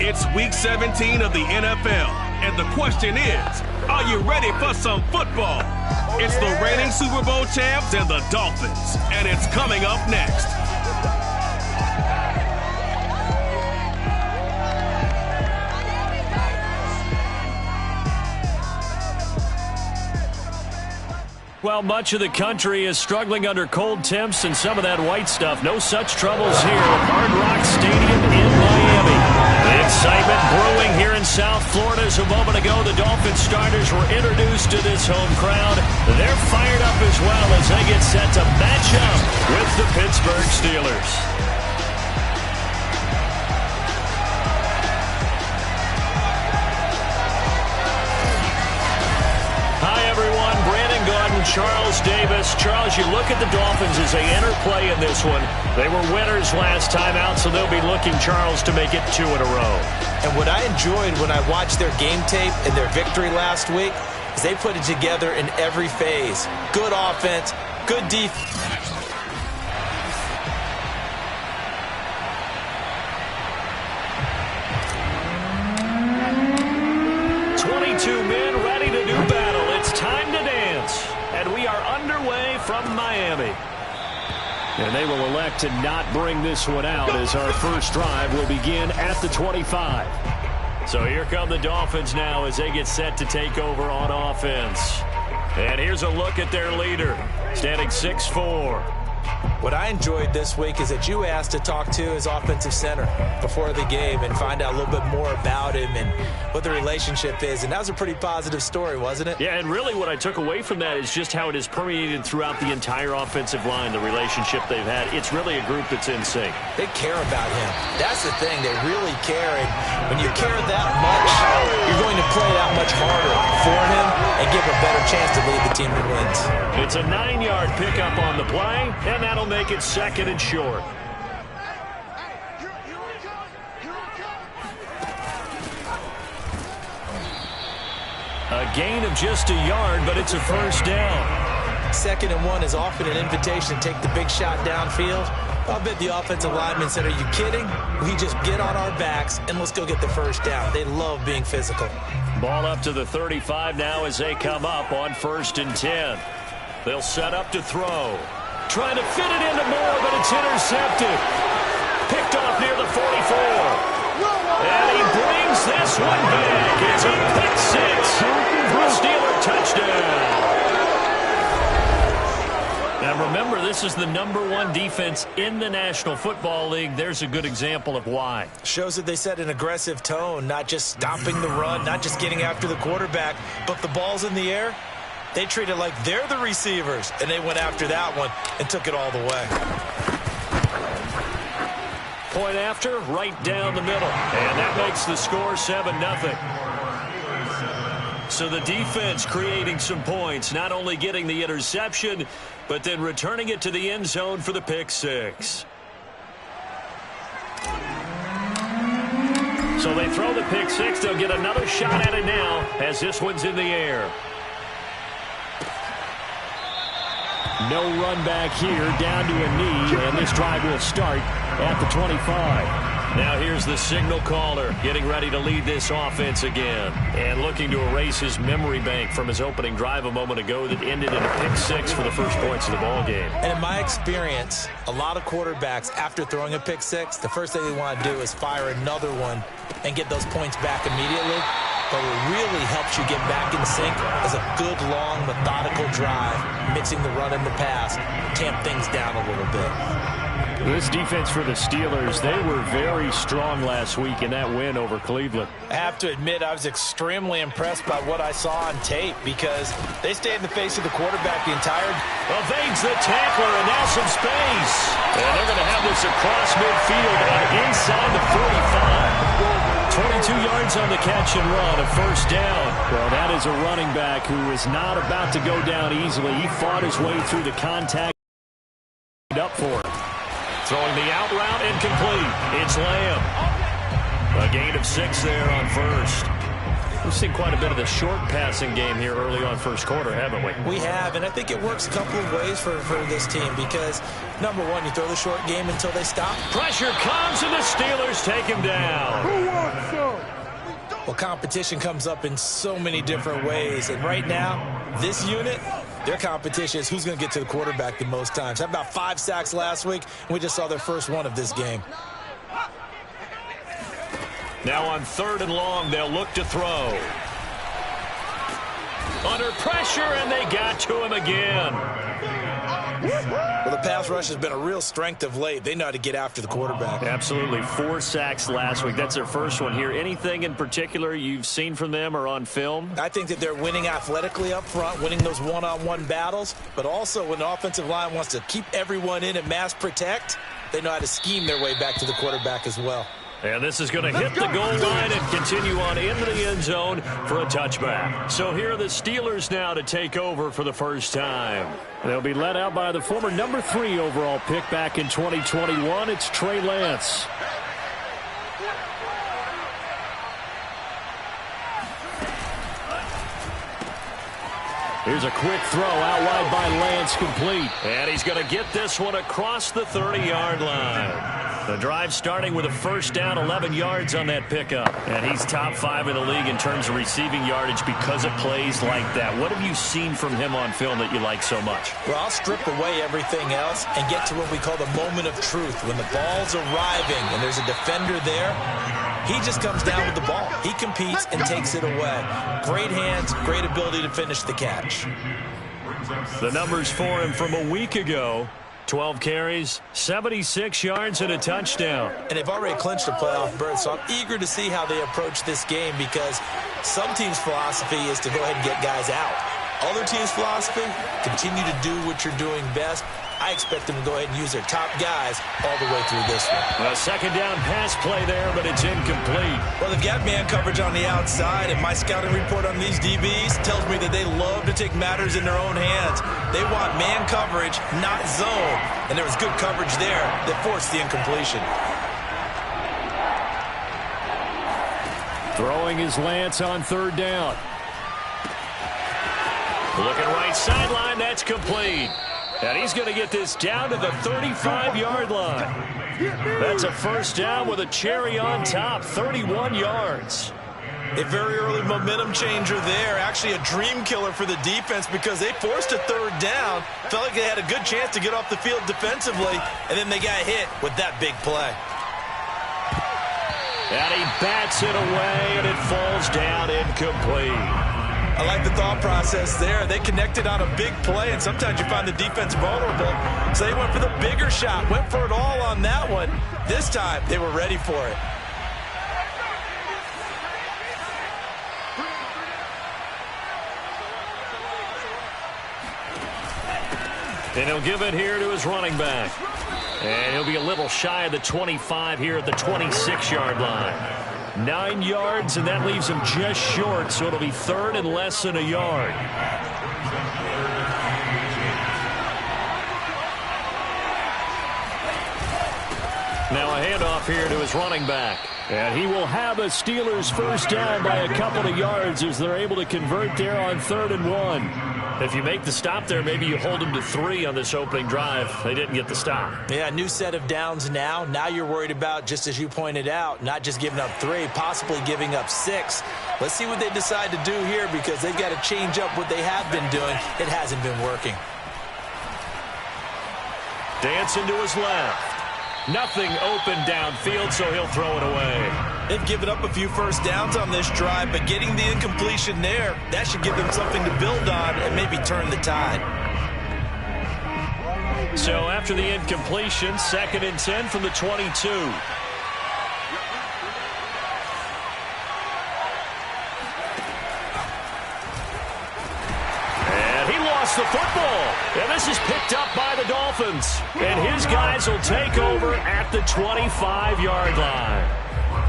It's Week 17 of the NFL, and the question is, are you ready for some football? It's the reigning Super Bowl champs and the Dolphins, and it's coming up next. Well, much of the country is struggling under cold temps and some of that white stuff. No such troubles here at Hard Rock Stadium in Miami. The excitement brewing here in South Florida. As a moment ago, the Dolphins starters were introduced to this home crowd. They're fired up as well as they get set to match up with the Pittsburgh Steelers. Charles Davis. Charles, you look at the Dolphins as they enter play in this one. They were winners last time out, so they'll be looking, Charles, to make it 2 in a row. And what I enjoyed when I watched their game tape and their victory last week is they put it together in every phase. Good offense, good defense. From Miami. And they will elect to not bring this one out as our first drive will begin at the 25. So here come the Dolphins now as they get set to take over on offense. And here's a look at their leader, standing 6'4". What I enjoyed this week is that you asked to talk to his offensive center before the game and find out a little bit more about him and what the relationship is. And that was a pretty positive story, wasn't it? Yeah, and really what I took away from that is just how it is permeated throughout the entire offensive line, the relationship they've had. It's really a group that's in sync. They care about him. That's the thing. They really care. And when you care that much, you're going to play that much harder for him and give a better chance to lead the team to wins. It's a 9-yard pickup on the play, and that'll make it 2nd and short. A gain of just a yard, but it's a first down. 2nd and 1 is often an invitation to take the big shot downfield. I'll bet the offensive lineman said, are you kidding? We just get on our backs and let's go get the first down. They love being physical. Ball up to the 35 now as they come up on 1st and 10. They'll set up to throw. Trying to fit it into Moore, but it's intercepted. Picked off near the 44. And he brings this one back. It's a pick 6 for a Steeler touchdown. Now remember, this is the #1 defense in the National Football League. There's a good example of why. Shows that they set an aggressive tone, not just stopping the run, not just getting after the quarterback, but the ball's in the air. They treat it like they're the receivers, and they went after that one and took it all the way. Point after, right down the middle. And that makes the score 7-0. So the defense creating some points, not only getting the interception, but then returning it to the end zone for the pick 6. So they throw the pick 6. They'll get another shot at it now as this one's in the air. No run back here, down to a knee, and this drive will start at the 25. Now here's the signal caller getting ready to lead this offense again and looking to erase his memory bank from his opening drive a moment ago that ended in a pick 6 for the first points of the ball game. And in my experience, a lot of quarterbacks, after throwing a pick 6, the first thing they want to do is fire another one and get those points back immediately. But what really helps you get back in sync is a good, long, methodical drive, mixing the run and the pass, tamp things down a little bit. This defense for the Steelers, they were very strong last week in that win over Cleveland. I have to admit, I was extremely impressed by what I saw on tape because they stayed in the face of the quarterback the entire... Evades the tackler and now some space. And they're going to have this across midfield and inside the 45. 22 yards on the catch and run, a first down. Well, that is a running back who is not about to go down easily. He fought his way through the contact up for it. Throwing the out route incomplete. It's Lamb. A gain of 6 there on first. We've seen quite a bit of the short passing game here early on first quarter, haven't we? We have, and I think it works a couple of ways for this team because, number one, you throw the short game until they stop. Pressure comes, and the Steelers take him down. Well, competition comes up in so many different ways, and right now, this unit, their competition is who's going to get to the quarterback the most times. Had about 5 sacks last week, and we just saw their first one of this game. Now on 3rd and long, they'll look to throw. Under pressure, and they got to him again. Well, the pass rush has been a real strength of late. They know how to get after the quarterback. Absolutely. 4 sacks last week. That's their first one here. Anything in particular you've seen from them or on film? I think that they're winning athletically up front, winning those one-on-one battles, but also when the offensive line wants to keep everyone in and mass protect, they know how to scheme their way back to the quarterback as well. And this is going to hit the goal line and continue on into the end zone for a touchback. So here are the Steelers now to take over for the first time. They'll be led out by the former number 3 overall pick back in 2021. It's Trey Lance. Here's a quick throw out wide by Lance, complete. And he's going to get this one across the 30-yard line. The drive starting with a first down, 11 yards on that pickup. And he's top 5 in the league in terms of receiving yardage because of plays like that. What have you seen from him on film that you like so much? Well, I'll strip away everything else and get to what we call the moment of truth. When the ball's arriving and there's a defender there, he just comes down with the ball. He competes and takes it away. Great hands, great ability to finish the catch. The numbers for him from a week ago. 12 carries, 76 yards, and a touchdown. And they've already clinched a playoff berth, so I'm eager to see how they approach this game because some teams' philosophy is to go ahead and get guys out. Other teams' philosophy, continue to do what you're doing best. I expect them to go ahead and use their top guys all the way through this one. A second down pass play there, but it's incomplete. Well, they've got man coverage on the outside, and my scouting report on these DBs tells me that they love to take matters in their own hands. They want man coverage, not zone. And there was good coverage there that forced the incompletion. Throwing is Lance on 3rd down. Looking right sideline, that's complete. And he's going to get this down to the 35-yard line. That's a first down with a cherry on top, 31 yards. A very early momentum changer there. Actually a dream killer for the defense because they forced a 3rd down. Felt like they had a good chance to get off the field defensively, and then they got hit with that big play. And he bats it away, and it falls down incomplete. I like the thought process there. They connected on a big play, and sometimes you find the defense vulnerable. So they went for the bigger shot, went for it all on that one. This time, they were ready for it. And he'll give it here to his running back. And he'll be a little shy of the 25 here at the 26-yard line. 9 yards, and that leaves him just short, so it'll be 3rd and less than a yard. Now a handoff here to his running back. And he will have a Steelers first down by a couple of yards as they're able to convert there on 3rd and 1. If you make the stop there, maybe you hold them to 3 on this opening drive. They didn't get the stop. Yeah, new set of downs now. Now you're worried about, just as you pointed out, not just giving up 3, possibly giving up 6. Let's see what they decide to do here because they've got to change up what they have been doing. It hasn't been working. Dancing to his left. Nothing open downfield, so he'll throw it away. They've given up a few first downs on this drive, but getting the incompletion there, that should give them something to build on and maybe turn the tide. So after the incompletion, 2nd and 10 from the 22. And he lost the football. And this is picked up by the Dolphins. And his guys will take over at the 25-yard line.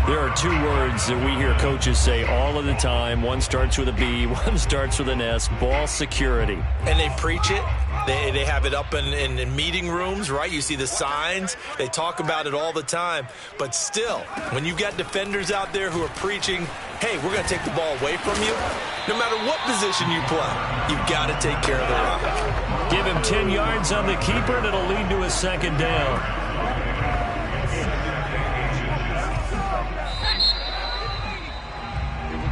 There are two words that we hear coaches say all of the time. One starts with a B, one starts with an S, ball security. And they preach it. They have it up in meeting rooms, right? You see the signs. They talk about it all the time. But still, when you've got defenders out there who are preaching, hey, we're going to take the ball away from you, no matter what position you play, you've got to take care of the rock. Give him 10 yards on the keeper, and it'll lead to a second down.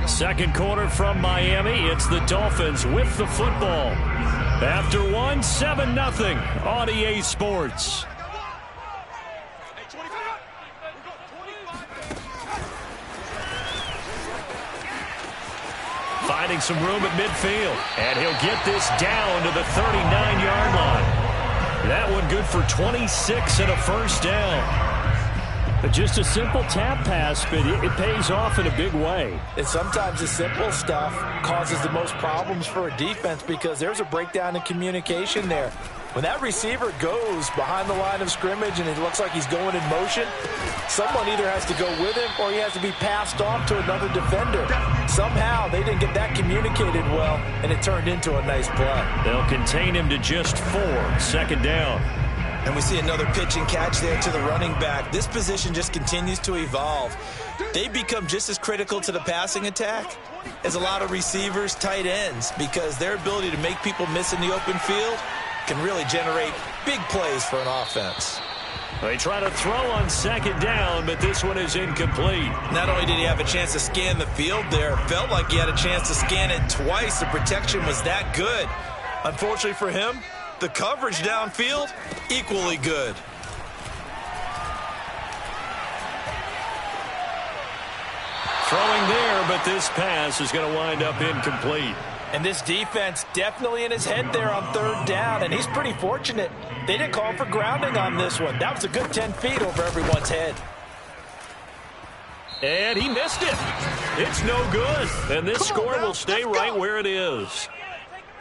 Second quarter from Miami. It's the Dolphins with the football. After 7-0 on EA Sports. Finding some room at midfield. And he'll get this down to the 39-yard line. That one good for 26 and a first down. Just a simple tap pass, but it pays off in a big way. And sometimes the simple stuff causes the most problems for a defense because there's a breakdown in communication there. When that receiver goes behind the line of scrimmage and it looks like he's going in motion, someone either has to go with him or he has to be passed off to another defender. Somehow they didn't get that communicated well, and it turned into a nice play. They'll contain him to just 4. Second down. And we see another pitch and catch there to the running back. This position just continues to evolve. They become just as critical to the passing attack as a lot of receivers, tight ends, because their ability to make people miss in the open field can really generate big plays for an offense. They try to throw on second down, but this one is incomplete. Not only did he have a chance to scan the field there, felt like he had a chance to scan it twice. The protection was that good. Unfortunately for him, the coverage downfield, equally good. Throwing there, but this pass is going to wind up incomplete. And this defense definitely in his head there on third down, and he's pretty fortunate. They didn't call for grounding on this one. That was a good 10 feet over everyone's head. And he missed it. It's no good. And this score will stay right where it is.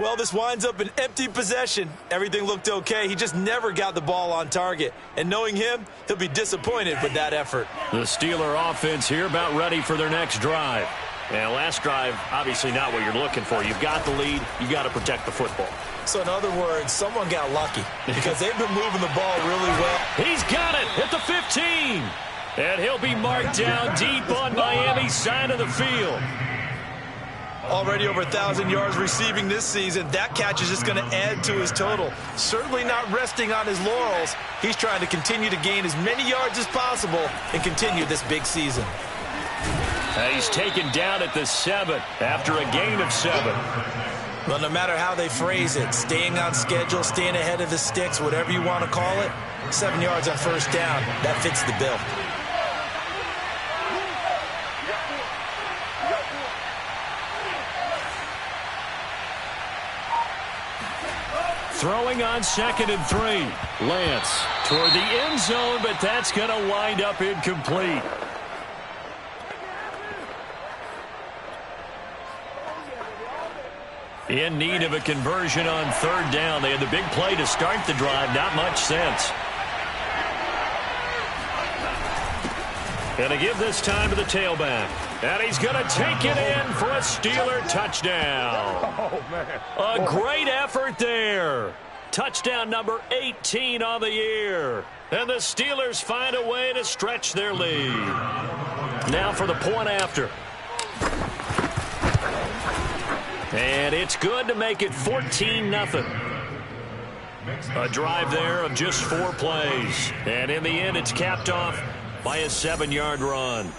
Well, this winds up an empty possession. Everything looked okay. He just never got the ball on target. And knowing him, he'll be disappointed with that effort. The Steeler offense here about ready for their next drive. And last drive, obviously not what you're looking for. You've got the lead. You've got to protect the football. So in other words, someone got lucky because they've been moving the ball really well. He's got it at the 15. And he'll be marked down deep on Miami's side of the field. Already over 1,000 yards receiving this season. That catch is just going to add to his total. Certainly not resting on his laurels. He's trying to continue to gain as many yards as possible and continue this big season. He's taken down at the 7 after a gain of 7. Well, no matter how they phrase it, staying on schedule, staying ahead of the sticks, whatever you want to call it, 7 yards on first down, that fits the bill. Throwing on 2nd and 3. Lance toward the end zone, but that's going to wind up incomplete. In need of a conversion on third down. They had the big play to start the drive. Not much sense. Going to give this time to the tailback. And he's going to take it in for a Steeler touchdown. Oh, man. A great effort there. Touchdown number 18 on the year. And the Steelers find a way to stretch their lead. Now for the point after. And it's good to make it 14-0. A drive there of just 4 plays. And in the end, it's capped off by a 7-yard run.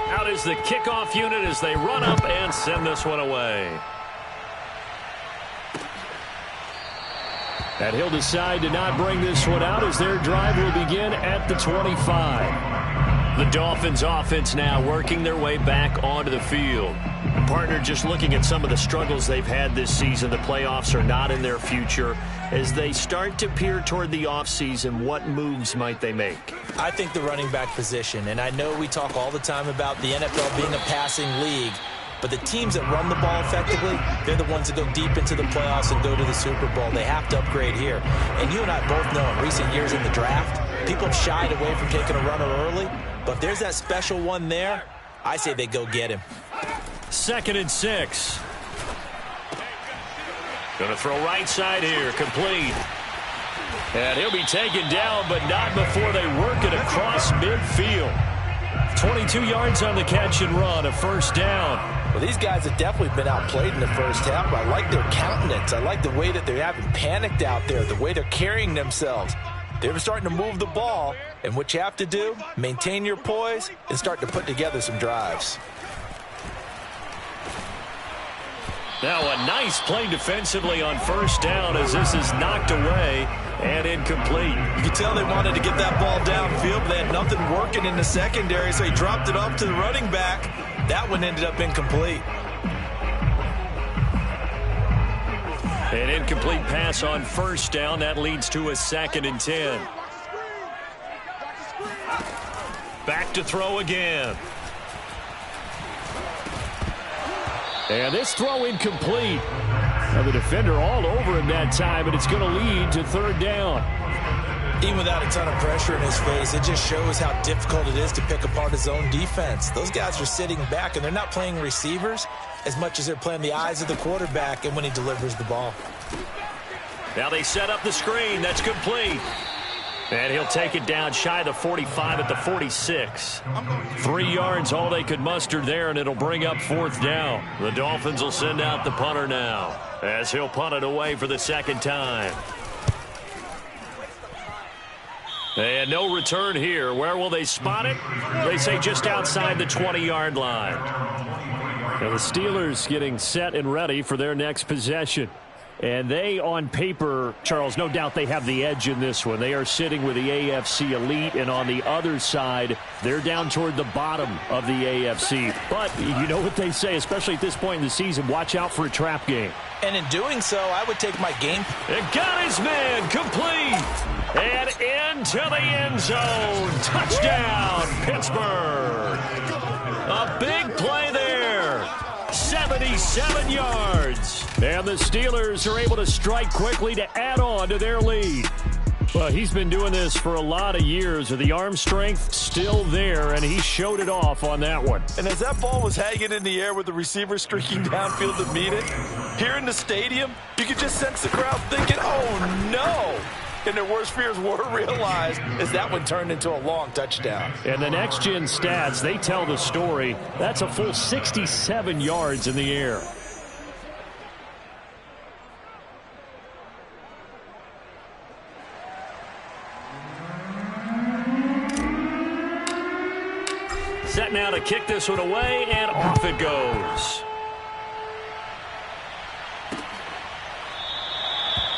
Out is the kickoff unit as they run up and send this one away. And he'll decide to not bring this one out as their drive will begin at the 25. The Dolphins offense now working their way back onto the field. Partner, just looking at some of the struggles they've had this season, the playoffs are not in their future. As they start to peer toward the offseason, what moves might they make? I think the running back position, and I know we talk all the time about the NFL being a passing league, But the teams that run the ball effectively, they're the ones that go deep into the playoffs and go to the Super Bowl. They have to upgrade here. And you and I both know in recent years in the draft, people have shied away from taking a runner early. But if there's that special one there, I say they go get him. 2nd and 6. Going to throw right side here, complete. And he'll be taken down, but not before they work it across midfield. 22 yards on the catch and run, a first down. Well, these guys have definitely been outplayed in the first half, but I like their countenance. I like the way that they haven't panicked out there, the way they're carrying themselves. They're starting to move the ball, and what you have to do, maintain your poise and start to put together some drives. Now a nice play defensively on first down as this is knocked away and incomplete. You can tell they wanted to get that ball downfield, but they had nothing working in the secondary, so he dropped it off to the running back. That one ended up incomplete. An incomplete pass on first down. That leads to a 2nd and 10. Back to throw again. And this throw incomplete. Now the defender all over him that time, and it's going to lead to 3rd down. Even without a ton of pressure in his face, it just shows how difficult it is to pick apart his own defense. Those guys are sitting back, and they're not playing receivers as much as they're playing the eyes of the quarterback and when he delivers the ball. Now they set up the screen. That's complete. And he'll take it down shy of the 45 at the 46. 3 yards, all they could muster there, and it'll bring up 4th down. The Dolphins will send out the punter now as he'll punt it away for the 2nd time. And no return here. Where will they spot it? They say just outside the 20-yard line. Now the Steelers getting set and ready for their next possession. And they, on paper, Charles, no doubt they have the edge in this one. They are sitting with the AFC elite, and on the other side, they're down toward the bottom of the AFC. But you know what they say, especially at this point in the season, watch out for a trap game. And in doing so, I would take my game. It got his man complete. And into the end zone. Touchdown, Pittsburgh. A big play there. 77 yards. And the Steelers are able to strike quickly to add on to their lead. Well, he's been doing this for a lot of years. The arm strength still there, and he showed it off on that one. And as that ball was hanging in the air with the receiver streaking downfield to meet it, here in the stadium, you could just sense the crowd thinking, oh, no. And their worst fears were realized as that one turned into a long touchdown. And the next-gen stats, they tell the story. That's a full 67 yards in the air. Set now to kick this one away, and off it goes.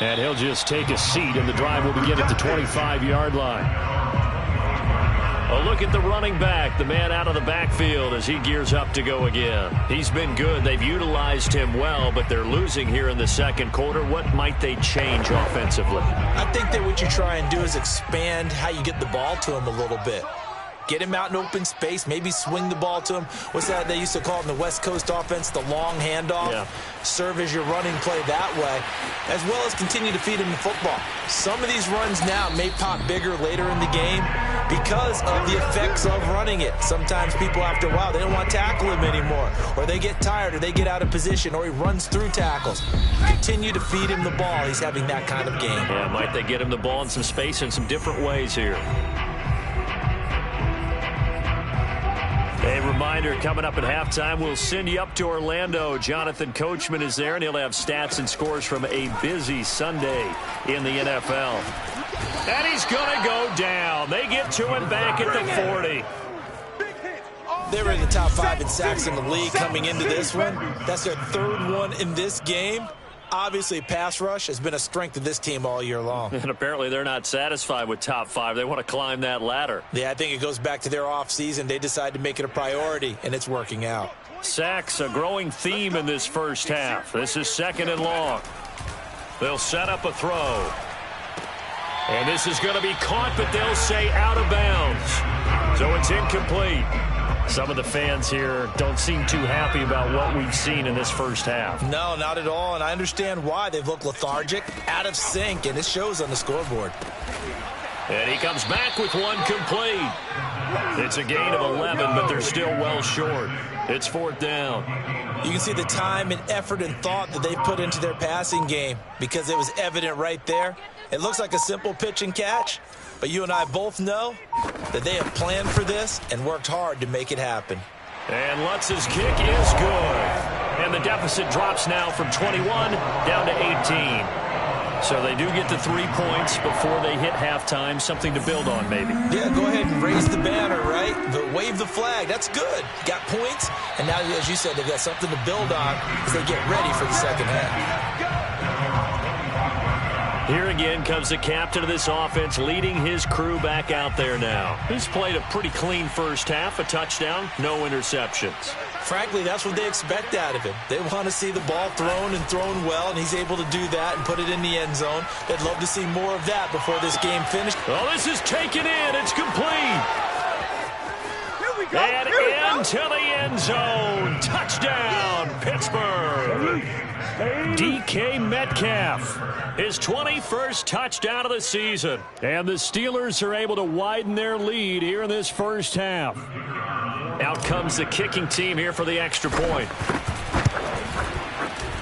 And he'll just take a seat, and the drive will begin at the 25-yard line. A look at the running back, the man out of the backfield as he gears up to go again. He's been good. They've utilized him well, but they're losing here in the second quarter. What might they change offensively? I think that what you try and do is expand how you get the ball to him a little bit. Get him out in open space, maybe swing the ball to him. What's that they used to call it in the West Coast offense, the long handoff? Yeah. Serve as your running play that way, as well as continue to feed him the football. Some of these runs now may pop bigger later in the game because of the effects of running it. Sometimes people, after a while, they don't want to tackle him anymore, or they get tired, or they get out of position, or he runs through tackles. Continue to feed him the ball. He's having that kind of game. Yeah, might they get him the ball in some space in some different ways here. A reminder, coming up at halftime, we'll send you up to Orlando. Jonathan Coachman is there, and he'll have stats and scores from a busy Sunday in the NFL. And he's going to go down. They get to him back at the 40. They were in the top 5 in sacks in the league coming into this one. That's their 3rd one in this game. Obviously, pass rush has been a strength of this team all year long. And apparently they're not satisfied with top 5. They want to climb that ladder. Yeah, I think it goes back to their offseason. They decided to make it a priority, and it's working out. Sacks, a growing theme in this first half. This is 2nd and long. They'll set up a throw. And this is going to be caught, but they'll say out of bounds. So it's incomplete. Some of the fans here don't seem too happy about what we've seen in this first half. No, not at all, and I understand why. They've looked lethargic, out of sync, and it shows on the scoreboard. And he comes back with one complete. It's a gain of 11, but they're still well short. It's 4th down. You can see the time and effort and thought that they put into their passing game because it was evident right there. It looks like a simple pitch and catch, but you and I both know that they have planned for this and worked hard to make it happen. And Lutz's kick is good. And the deficit drops now from 21 down to 18. So they do get the 3 points before they hit halftime, something to build on maybe. Yeah, go ahead and raise the banner, right? But wave the flag. That's good. Got points, and now, as you said, they've got something to build on as they get ready for the second half. Here again comes the captain of this offense leading his crew back out there now. He's played a pretty clean first half, a touchdown, no interceptions. Frankly, that's what they expect out of him. They want to see the ball thrown and thrown well, and he's able to do that and put it in the end zone. They'd love to see more of that before this game finished. Well, this is taken in. It's complete. And into the end zone. Touchdown, Pittsburgh. DK Metcalf, his 21st touchdown of the season. And the Steelers are able to widen their lead here in this first half. Out comes the kicking team here for the extra point.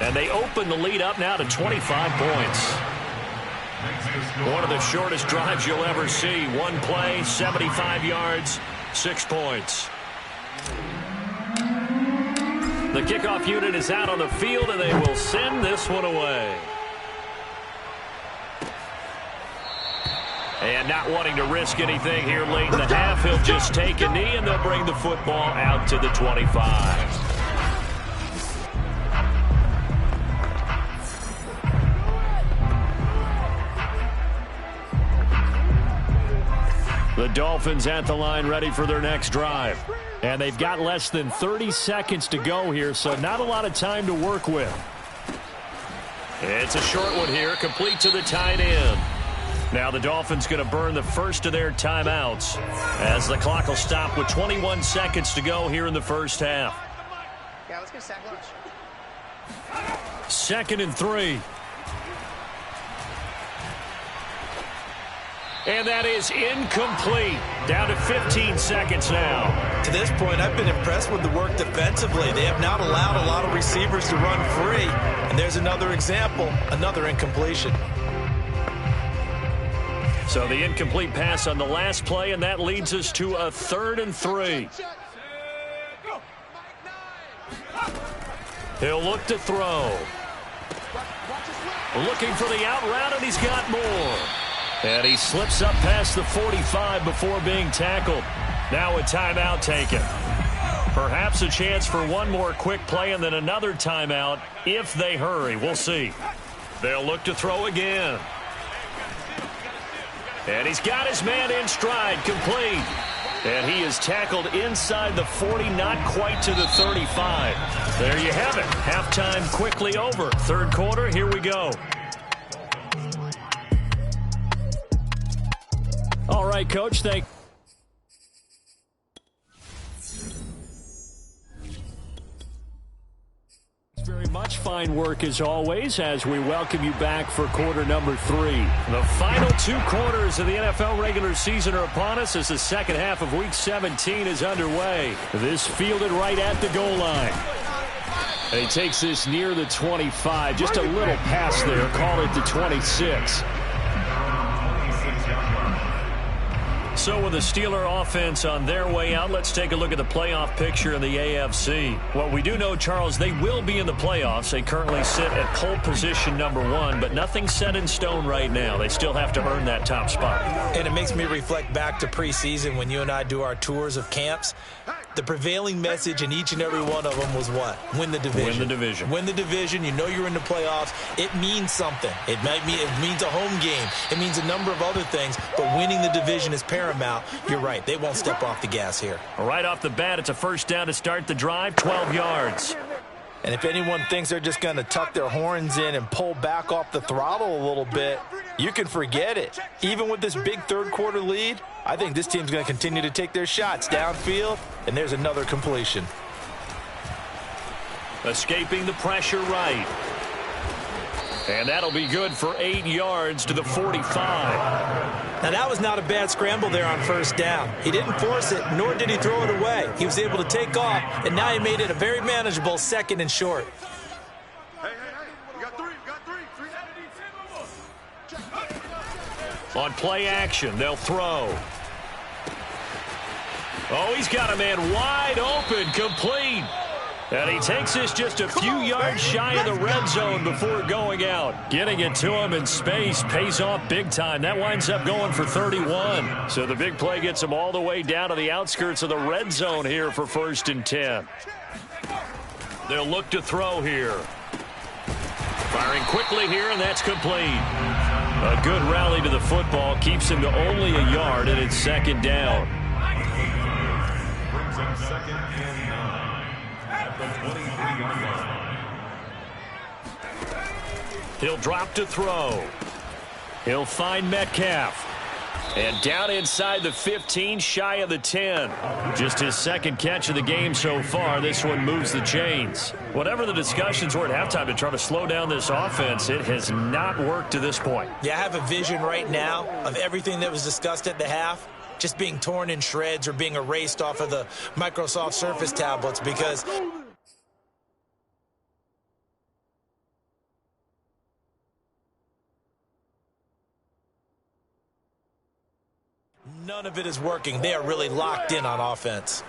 And they open the lead up now to 25 points. One of the shortest drives you'll ever see. One play, 75 yards, 6 points. The kickoff unit is out on the field, and they will send this one away. And not wanting to risk anything here late in the half, he'll just take a knee, and they'll bring the football out to the 25. The Dolphins at the line ready for their next drive. And they've got less than 30 seconds to go here, so not a lot of time to work with. It's a short one here, complete to the tight end. Now the Dolphins going to burn the first of their timeouts as the clock will stop with 21 seconds to go here in the first half. Yeah, let's get a sack lunch. 2nd and 3. And that is incomplete. Down to 15 seconds now. To this point, I've been impressed with the work defensively. They have not allowed a lot of receivers to run free. And there's another example, another incompletion. So the incomplete pass on the last play, and that leads us to a 3rd and 3. He'll look to throw. Looking for the out route, and he's got more. And he slips up past the 45 before being tackled. Now a timeout taken. Perhaps a chance for one more quick play and then another timeout if they hurry. We'll see. They'll look to throw again. And he's got his man in stride, complete. And he is tackled inside the 40, not quite to the 35. There you have it. Halftime quickly over. Third quarter, here we go. All right, Coach, thank you. Very much. Fine work as always as we welcome you back for quarter number 3. The final 2 quarters of the NFL regular season are upon us as the second half of Week 17 is underway. This fielded right at the goal line. And he takes this near the 25. Just a little pass there. Call it the 26. So with the Steeler offense on their way out, let's take a look at the playoff picture in the AFC. What we do know, Charles, they will be in the playoffs. They currently sit at pole position number 1, but nothing set in stone right now. They still have to earn that top spot. And it makes me reflect back to preseason when you and I do our tours of camps. The prevailing message in each and every one of them was what? Win the division. Win the division. Win the division. You know you're in the playoffs. It means something. It means a home game. It means a number of other things, but winning the division is paramount. You're right. They won't step off the gas here. Right off the bat, it's a first down to start the drive, 12 yards. And if anyone thinks they're just going to tuck their horns in and pull back off the throttle a little bit, You can forget it. Even with this big third-quarter lead, I think this team's going to continue to take their shots downfield, and there's another completion. Escaping the pressure right. And that'll be good for 8 yards to the 45. Now, that was not a bad scramble there on first down. He didn't force it, nor did he throw it away. He was able to take off, and now he made it a very manageable 2nd and short. On play action, they'll throw. Oh, he's got a man wide open, complete. And he takes this just a few yards shy of the red zone before going out. Getting it to him in space pays off big time. That winds up going for 31. So the big play gets him all the way down to the outskirts of the red zone here for 1st and 10. They'll look to throw here. Firing quickly here, and that's complete. A good rally to the football keeps him to only a yard, and it's 2nd down. Brings up 2nd and 9 at the 23-yard line. He'll drop to throw. He'll find Metcalf. And down inside the 15, shy of the 10. Just his 2nd catch of the game so far. This one moves the chains. Whatever the discussions were at halftime to try to slow down this offense, it has not worked to this point. Yeah, I have a vision right now of everything that was discussed at the half just being torn in shreds or being erased off of the Microsoft Surface tablets, because none of it is working. They are really locked in on offense.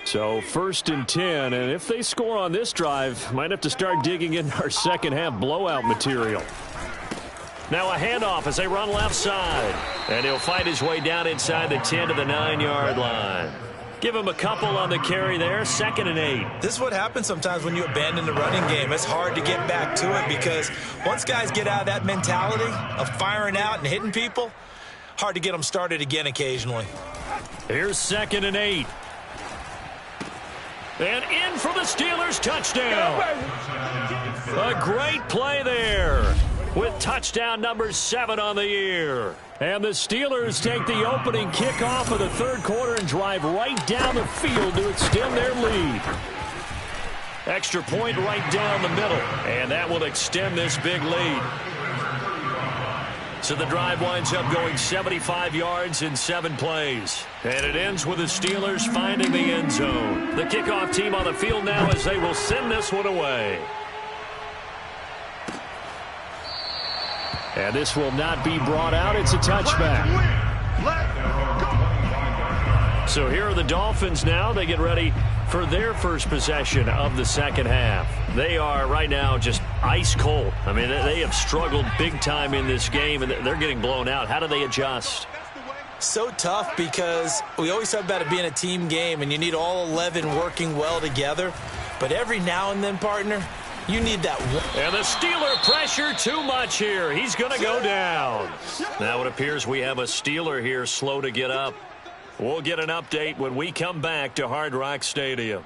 So 1st and 10, and if they score on this drive, might have to start digging in our second half blowout material. Now a handoff as they run left side. And he'll fight his way down inside the 10 to the 9-yard line. Give him a couple on the carry there, 2nd and 8. This is what happens sometimes when you abandon the running game. It's hard to get back to it because once guys get out of that mentality of firing out and hitting people, hard to get them started again occasionally. Here's 2nd and 8. And in for the Steelers, touchdown. A great play there with touchdown number 7 on the year. And the Steelers take the opening kickoff of the 3rd quarter and drive right down the field to extend their lead. Extra point right down the middle, and that will extend this big lead. So the drive winds up going 75 yards in 7 plays. And it ends with the Steelers finding the end zone. The kickoff team on the field now as they will send this one away. And this will not be brought out. It's a touchback. So here are the Dolphins now. They get ready for their first possession of the second half. They are right now just ice cold. I mean, they have struggled big time in this game, and they're getting blown out. How do they adjust? So tough because we always talk about it being a team game, and you need all 11 working well together. But every now and then, partner, you need that one. And the Steeler pressure too much here. He's going to go down. Now it appears we have a Steeler here slow to get up. We'll get an update when we come back to Hard Rock Stadium.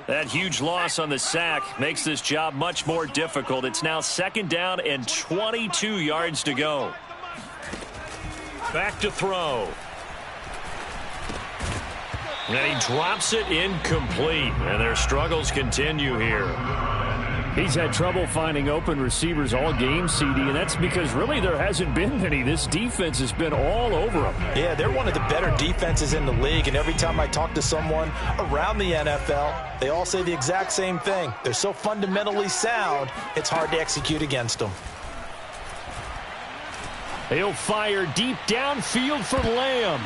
That huge loss on the sack makes this job much more difficult. It's now 2nd down and 22 yards to go. Back to throw. And he drops it incomplete. And their struggles continue here. He's had trouble finding open receivers all game, CD, and that's because really there hasn't been any. This defense has been all over them. Yeah, they're one of the better defenses in the league, and every time I talk to someone around the NFL, they all say the exact same thing. They're so fundamentally sound, it's hard to execute against them. He'll fire deep downfield for Lamb.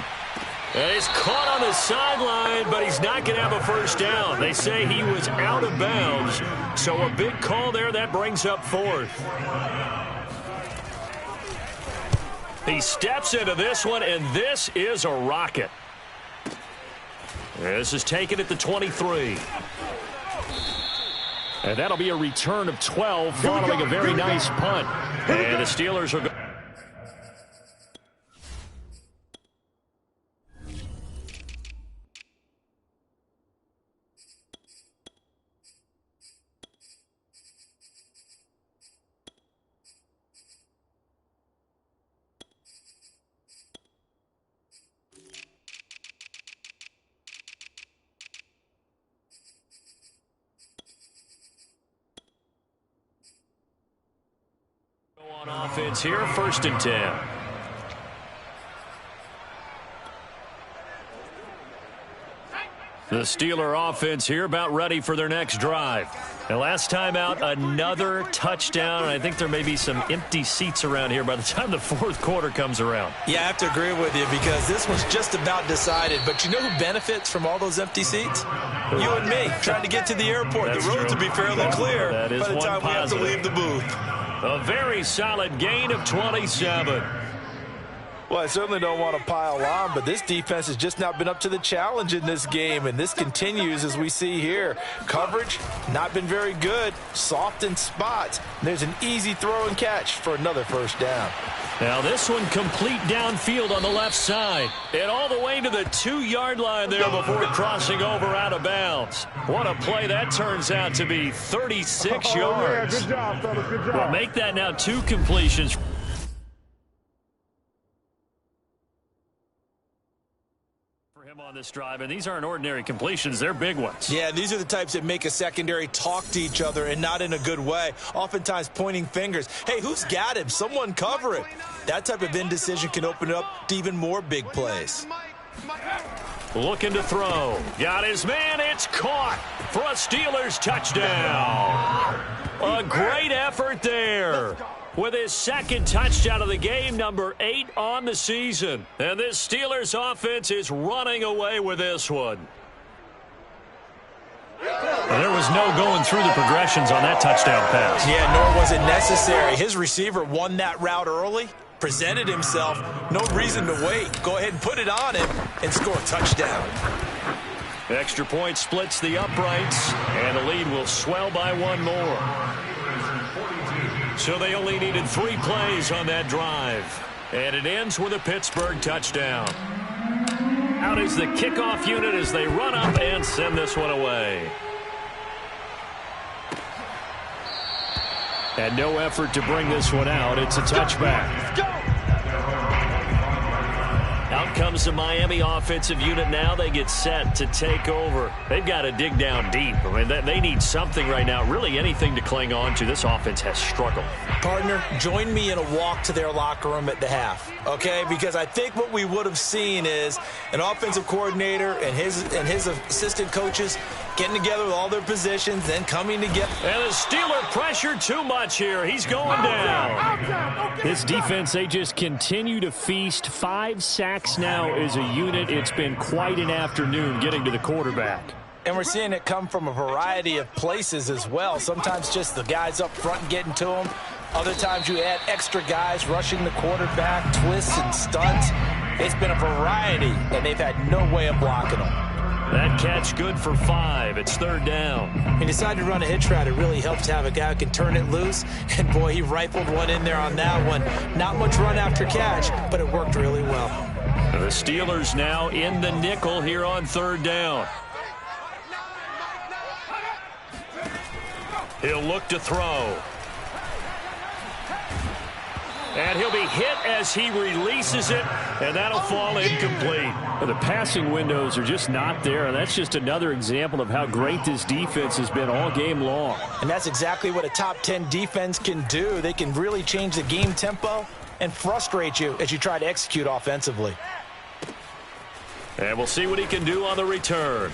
And he's caught on the sideline, but he's not going to have a first down. They say he was out of bounds, so a big call there. That brings up 4th. He steps into this one, and this is a rocket. This is taken at the 23. And that'll be a return of 12 following a very nice punt. And the Steelers are going. offense here, 1st and 10. The Steeler offense here about ready for their next drive. And last time out, another touchdown. And I think there may be some empty seats around here by the time the 4th quarter comes around. Yeah, I have to agree with you because this one's just about decided. But you know who benefits from all those empty seats? You and me, trying to get to the airport. That's the roads true. will be fairly clear That is by the time we have to leave the booth. A very solid gain of 27. Well, I certainly don't want to pile on, but this defense has just not been up to the challenge in this game, and this continues as we see here. Coverage, not been very good, soft in spots. There's an easy throw and catch for another 1st down. Now this one complete downfield on the left side. And all the way to the 2-yard line there before crossing over out of bounds. What a play that turns out to be, 36 yards. Yeah, good job, fellas, good job. Well, make that now 2 completions. On this drive, and these aren't ordinary completions, they're big ones. Yeah, these are the types that make a secondary talk to each other and not in a good way, oftentimes pointing fingers. Hey, who's got him? Someone cover it. That type of indecision can open it up to even more big plays. Looking to throw. Got his man. It's caught for a Steelers touchdown. A great effort there. With his 2nd touchdown of the game, number 8 on the season. And this Steelers offense is running away with this one. Well, there was no going through the progressions on that touchdown pass. Yeah, nor was it necessary. His receiver won that route early, presented himself. No reason to wait. Go ahead and put it on him and score a touchdown. Extra point splits the uprights, and the lead will swell by 1 more. So they only needed 3 plays on that drive. And it ends with a Pittsburgh touchdown. Out is the kickoff unit as they run up and send this one away. And no effort to bring this one out. It's a touchback. Let's go. Out comes the Miami offensive unit now. They get set to take over. They've got to dig down deep. I mean, they need something right now, really anything to cling on to. This offense has struggled. Partner, join me in a walk to their locker room at the half, okay? Because I think what we would have seen is an offensive coordinator and his assistant coaches getting together with all their positions, then coming together. And the Steeler pressure too much here. He's going down. This defense, they just continue to feast. 5 sacks now as a unit. It's been quite an afternoon getting to the quarterback. And we're seeing it come from a variety of places as well. Sometimes just the guys up front getting to them. Other times you add extra guys rushing the quarterback, twists and stunts. It's been a variety, and they've had no way of blocking them. That catch good for 5. It's 3rd down. He decided to run a hitch route. It really helps to have a guy who can turn it loose. And, boy, he rifled one in there on that one. Not much run after catch, but it worked really well. The Steelers now in the nickel here on 3rd down. He'll look to throw. And he'll be hit as he releases it, and that'll fall incomplete. The passing windows are just not there, and that's just another example of how great this defense has been all game long. And that's exactly what a top 10 defense can do. They can really change the game tempo and frustrate you as you try to execute offensively. And we'll see what he can do on the return.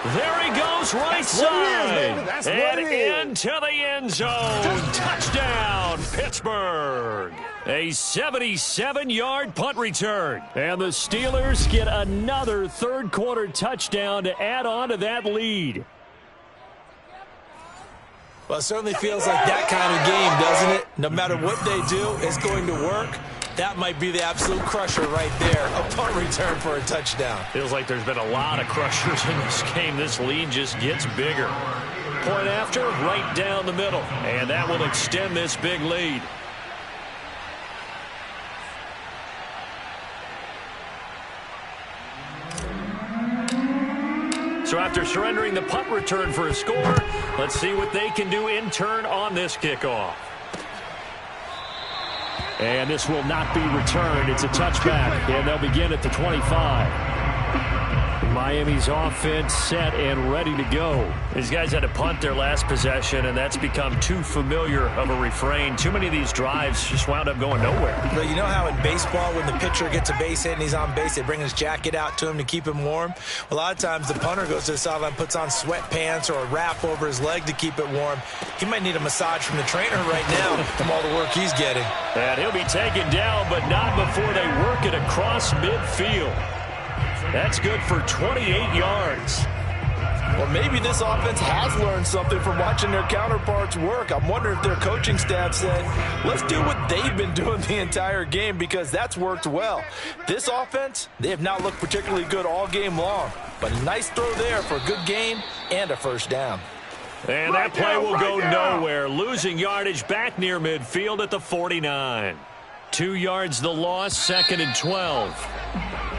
There he goes, right side, and into the end zone. Touchdown, Pittsburgh. A 77-yard punt return. And the Steelers get another 3rd quarter touchdown to add on to that lead. Well, it certainly feels like that kind of game, doesn't it? No matter what they do, it's going to work. That might be the absolute crusher right there. A punt return for a touchdown. Feels like there's been a lot of crushers in this game. This lead just gets bigger. Point after, right down the middle. And that will extend this big lead. So after surrendering the punt return for a score, let's see what they can do in turn on this kickoff. And this will not be returned. It's a touchback, and they'll begin at the 25. Miami's offense set and ready to go. These guys had to punt their last possession, and that's become too familiar of a refrain. Too many of these drives just wound up going nowhere. But you know how in baseball, when the pitcher gets a base hit and he's on base, they bring his jacket out to him to keep him warm? A lot of times the punter goes to the sideline, puts on sweatpants or a wrap over his leg to keep it warm. He might need a massage from the trainer right now from all the work he's getting. And he'll be taken down, but not before they work it across midfield. That's good for 28 yards. Well, maybe this offense has learned something from watching their counterparts work. I'm wondering if their coaching staff said, let's do what they've been doing the entire game, because that's worked well. This offense, they have not looked particularly good all game long. But a nice throw there for a good gain and a first down. And that play will go nowhere. Losing yardage back near midfield at the 49. 2 yards the loss, 2nd and 12.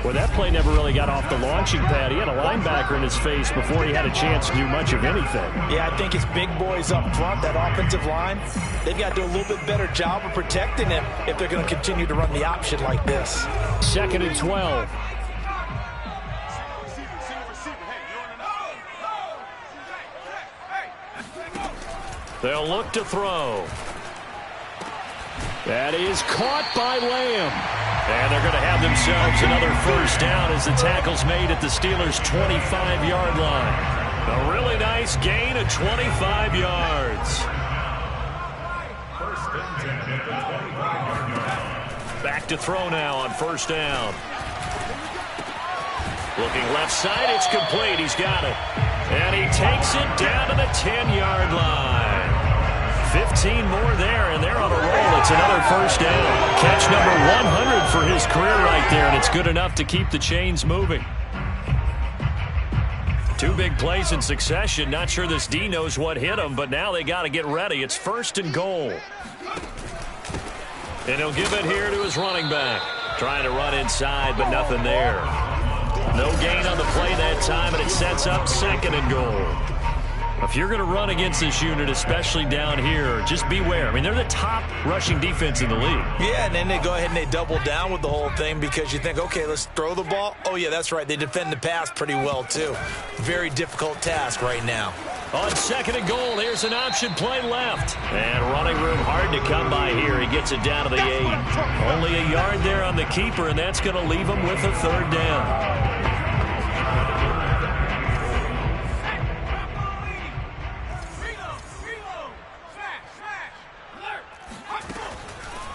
Well, that play never really got off the launching pad. He had a linebacker in his face before he had a chance to do much of anything. Yeah, I think it's big boys up front, that offensive line. They've got to do a little bit better job of protecting him if they're going to continue to run the option like this. 2nd and 12. They'll look to throw. That is caught by Lamb. And they're going to have themselves another first down as the tackle's made at the Steelers' 25-yard line. A really nice gain of 25 yards. Back to throw now on first down. Looking left side, it's complete. He's got it. And he takes it down to the 10-yard line. 15 more there, and they're on a roll. It's another first down. Catch number 100 for his career right there, and it's good enough to keep the chains moving. 2 big plays in succession. Not sure this D knows what hit him, but now they got to get ready. It's 1st and goal. And he'll give it here to his running back. Trying to run inside, but nothing there. No gain on the play that time, and it sets up 2nd and goal. If you're going to run against this unit, especially down here, just beware. I mean, they're the top rushing defense in the league. Yeah, and then they go ahead and they double down with the whole thing because you think, okay, let's throw the ball. Oh, yeah, that's right. They defend the pass pretty well, too. Very difficult task right now. On 2nd and goal, here's an option play left. And running room hard to come by here. He gets it down to the 8. Only a yard there on the keeper, and that's going to leave him with a 3rd down.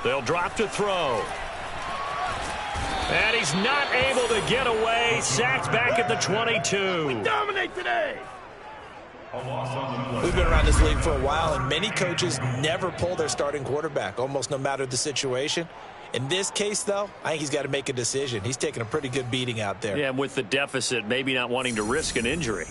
They'll drop to throw. And he's not able to get away. Sacked back at the 22. We dominate today. We've been around this league for a while, and many coaches never pull their starting quarterback, almost no matter the situation. In this case, though, I think he's got to make a decision. He's taking a pretty good beating out there. Yeah, with the deficit, maybe not wanting to risk an injury.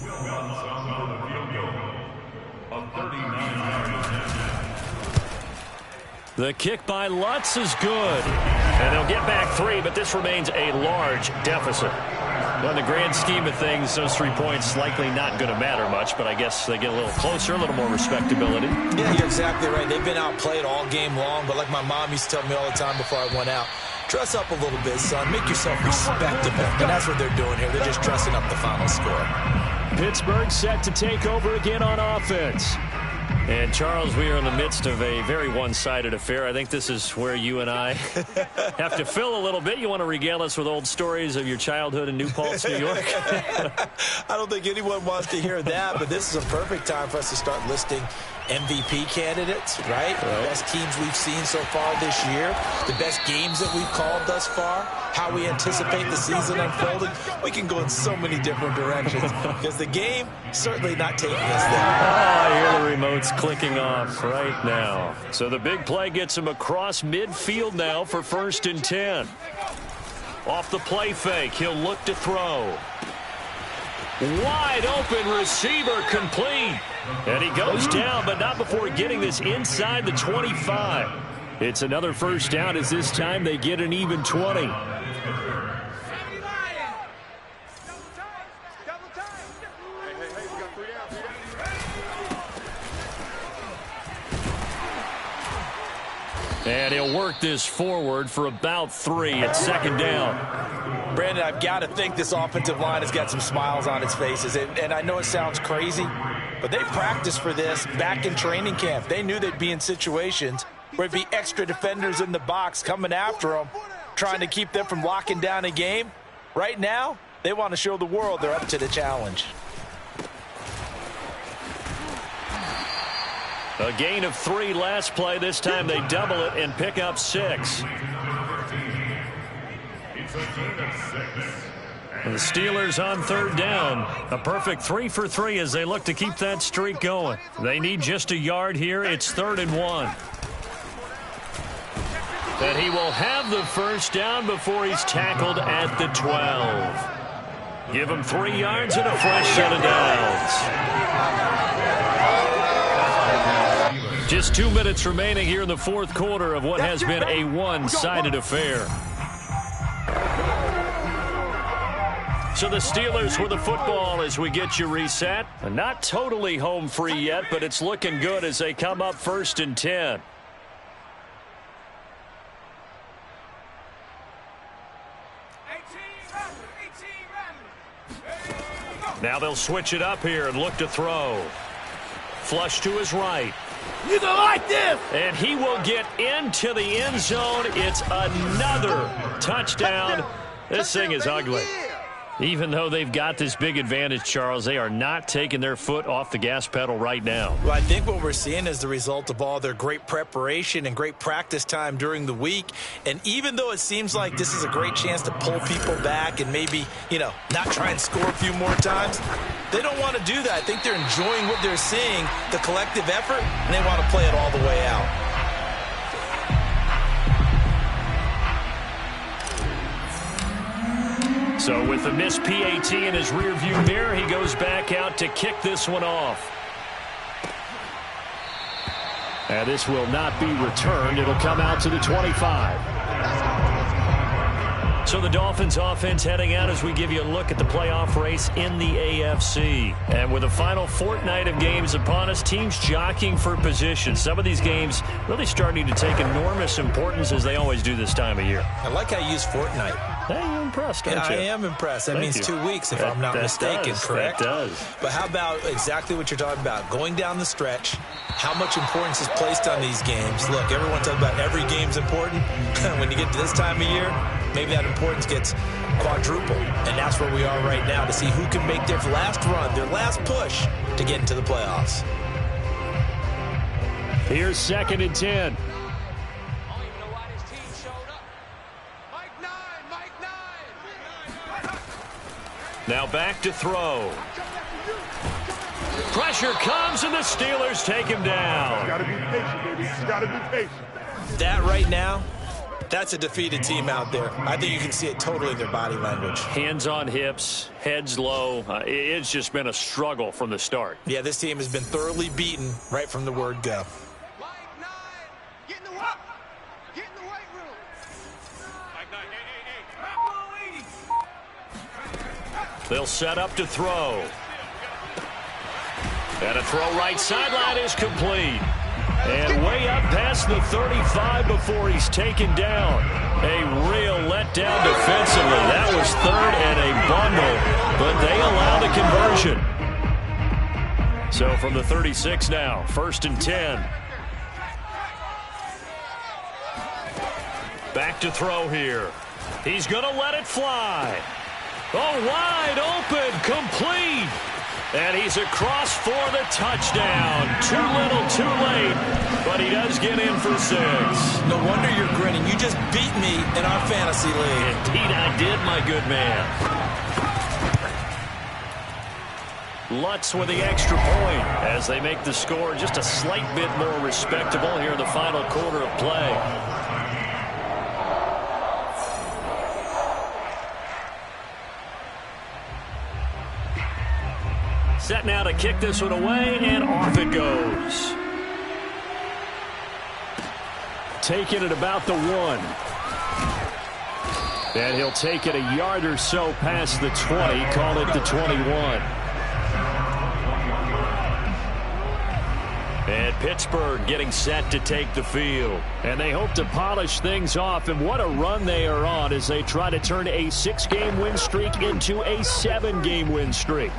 The kick by Lutz is good. And they'll get back 3, but this remains a large deficit. Well, in the grand scheme of things, those 3 points likely not going to matter much, but I guess they get a little closer, a little more respectability. Yeah, you're exactly right. They've been outplayed all game long, but like my mom used to tell me all the time before I went out, dress up a little bit, son. Make yourself respectable. And that's what they're doing here. They're just dressing up the final score. Pittsburgh set to take over again on offense. And, Charles, we are in the midst of a very one-sided affair. I think this is where you and I have to fill a little bit. You want to regale us with old stories of your childhood in New Paltz, New York? I don't think anyone wants to hear that, but this is a perfect time for us to start listing MVP candidates, right? The best teams we've seen so far this year, the best games that we've called thus far, how we anticipate the season unfolding. We can go in so many different directions because the game certainly not taking us there. Oh, I hear the remote's clicking off right now. So the big play gets him across midfield now for 1st and 10. Off the play fake, he'll look to throw. Wide open receiver complete. And he goes down, but not before getting this inside the 25. It's another first down as this time they get an even 20. And he'll work this forward for about 3 at 2nd down. Brandon, I've got to think this offensive line has got some smiles on its faces. And I know it sounds crazy, but they practiced for this back in training camp. They knew they'd be in situations where it'd be extra defenders in the box coming after them, trying to keep them from locking down a game. Right now, they want to show the world they're up to the challenge. A gain of 3 last play. This time they double it and pick up 6. The Steelers on 3rd down. A perfect 3 for 3 as they look to keep that streak going. They need just a yard here. It's 3rd and 1. And he will have the first down before he's tackled at the 12. Give him 3 yards and a fresh set of downs. Just 2 minutes remaining here in the 4th quarter of what has been a one-sided affair. So the Steelers with the football as we get you reset. Not totally home free yet, but it's looking good as they come up 1st and 10. Now they'll switch it up here and look to throw. Flush to his right. You don't like this! And he will get into the end zone. It's another touchdown. This thing is ugly. Even though they've got this big advantage, Charles, they are not taking their foot off the gas pedal right now. Well, I think what we're seeing is the result of all their great preparation and great practice time during the week. And even though it seems like this is a great chance to pull people back and maybe, not try and score a few more times, they don't want to do that. I think they're enjoying what they're seeing, the collective effort, and they want to play it all the way out. So with the missed PAT in his rearview mirror, he goes back out to kick this one off. And this will not be returned. It'll come out to the 25. So the Dolphins offense heading out as we give you a look at the playoff race in the AFC. And with the final fortnight of games upon us, teams jockeying for position. Some of these games really starting to take enormous importance as they always do this time of year. I like how you use fortnight. Hey, you're impressed, aren't you? I am impressed. That means 2 weeks, if I'm not mistaken, correct? That does. But how about exactly what you're talking about? Going down the stretch, how much importance is placed on these games? Look, everyone talks about every game's important. When you get to this time of year, maybe that importance gets quadrupled. And that's where we are right now to see who can make their last run, their last push to get into the playoffs. Here's 2nd and 10. Now back to throw. Pressure comes, and the Steelers take him down. Got to be patient, baby. Got to be patient. That right now, that's a defeated team out there. I think you can see it totally in their body language. Hands on hips, heads low. It's just been a struggle from the start. Yeah, this team has been thoroughly beaten right from the word go. They'll set up to throw. And a throw right sideline is complete. And way up past the 35 before he's taken down. A real letdown defensively. That was 3rd and a bundle, but they allow the conversion. So from the 36 now, 1st and 10. Back to throw here. He's going to let it fly. Oh, wide open, complete. And he's across for the touchdown. Too little, too late, but he does get in for 6. No wonder you're grinning. You just beat me in our fantasy league. Indeed I did, my good man. Lutz with the extra point as they make the score just a slight bit more respectable here in the final quarter of play. Set now to kick this one away, and off it goes. Taking it about the 1. And he'll take it a yard or so past the 20, call it the 21. And Pittsburgh getting set to take the field. And they hope to polish things off. And what a run they are on as they try to turn a 6-game win streak into a 7-game win streak.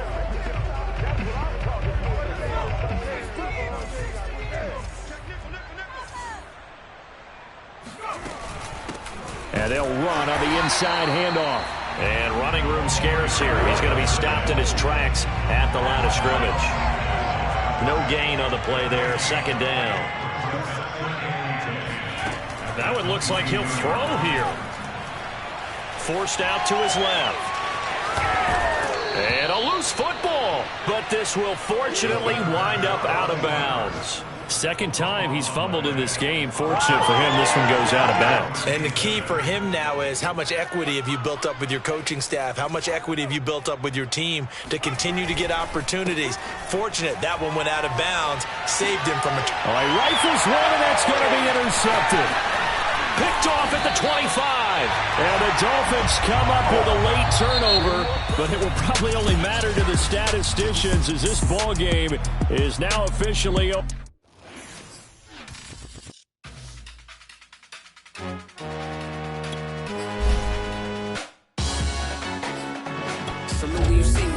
And they'll run on the inside handoff. And running room scarce here. He's going to be stopped in his tracks at the line of scrimmage. No gain on the play there. Second down. That one looks like he'll throw here. Forced out to his left. And a loose football. But this will fortunately wind up out of bounds. Second time he's fumbled in this game. Fortunate for him, this one goes out of bounds. And the key for him now is how much equity have you built up with your coaching staff? How much equity have you built up with your team to continue to get opportunities? Fortunate that one went out of bounds, saved him from a... All right, rifles one, and that's going to be intercepted. Picked off at the 25. And the Dolphins come up with a late turnover, but it will probably only matter to the statisticians as this ball game is now officially... Salute when you see me.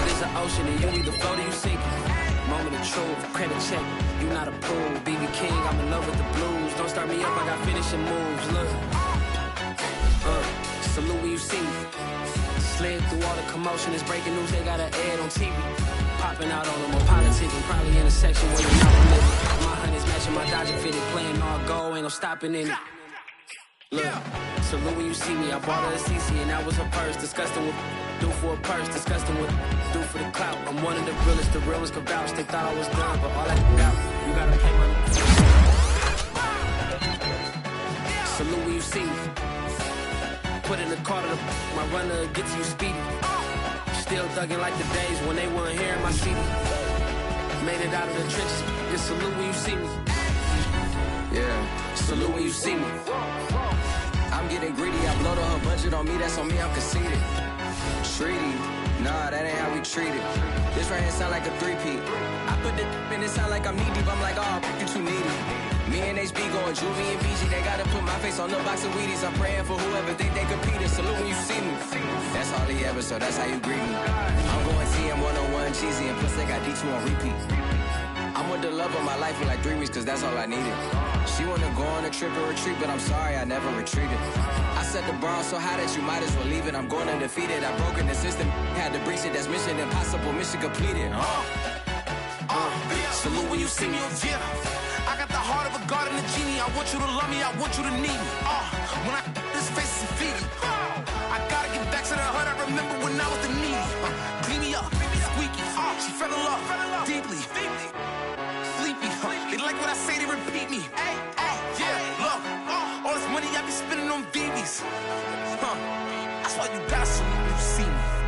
There's an ocean and you need to float or you sink it. Moment of truth, credit check. You not a pool, BB King. I'm in love with the blues. Don't start me up, I got finishing moves. Look, salute when you see me. Slid through all the commotion. It's breaking news. They got an ad on TV. Popping out on them on politics and probably in a section where you're not living. My honey's matching my Dodger fitted, playing all goal, ain't no stopping in it. Look, salute when you see me. I bought her a CC and that was her purse. Disgusting with do for a purse. Disgusting with do for the clout. I'm one of the realest could vouch. They thought I was done, but all I got, you gotta pay my... Salute when you see me. Put in the car to the... My runner gets you speedy. Still thugging like the days when they weren't here in my city. Made it out of the trenches. Just salute when you see me. Yeah, salute when you see me. I'm getting greedy, I blow to her budget on me, that's on me, I'm conceited. Treaty, nah, that ain't how we treat it. This right here sound like a three-peat. I put the in it sound like I'm knee deep, I'm like, oh, you too needy. Me and HB going Juvie and BG, they gotta put my face on the box of Wheaties. I'm praying for whoever think they competed. Salute when you see me. That's all he ever, so that's how you greet me. I'm going TM 101 cheesy, and plus they got D2 on repeat. I'm with the love of my life for like 3 weeks, cause that's all I needed. She wanna go on a trip and retreat, but I'm sorry, I never retreated. I set the bar so high that you might as well leave it. I'm going undefeated, I broken the system, had to breach it, that's mission impossible, mission completed. Salute when you see me, yeah. I got the heart of a god and a genie. I want you to love me, I want you to need me. When I this face is feedy. I gotta get back to the hood, I remember when I was the needy. Clean me up, squeaky. She fell in love, deeply. Sleepy, they like what I say, they repeat me. Yeah, look, all this money I be spending on BBs. That's why you gotta salute when you see me.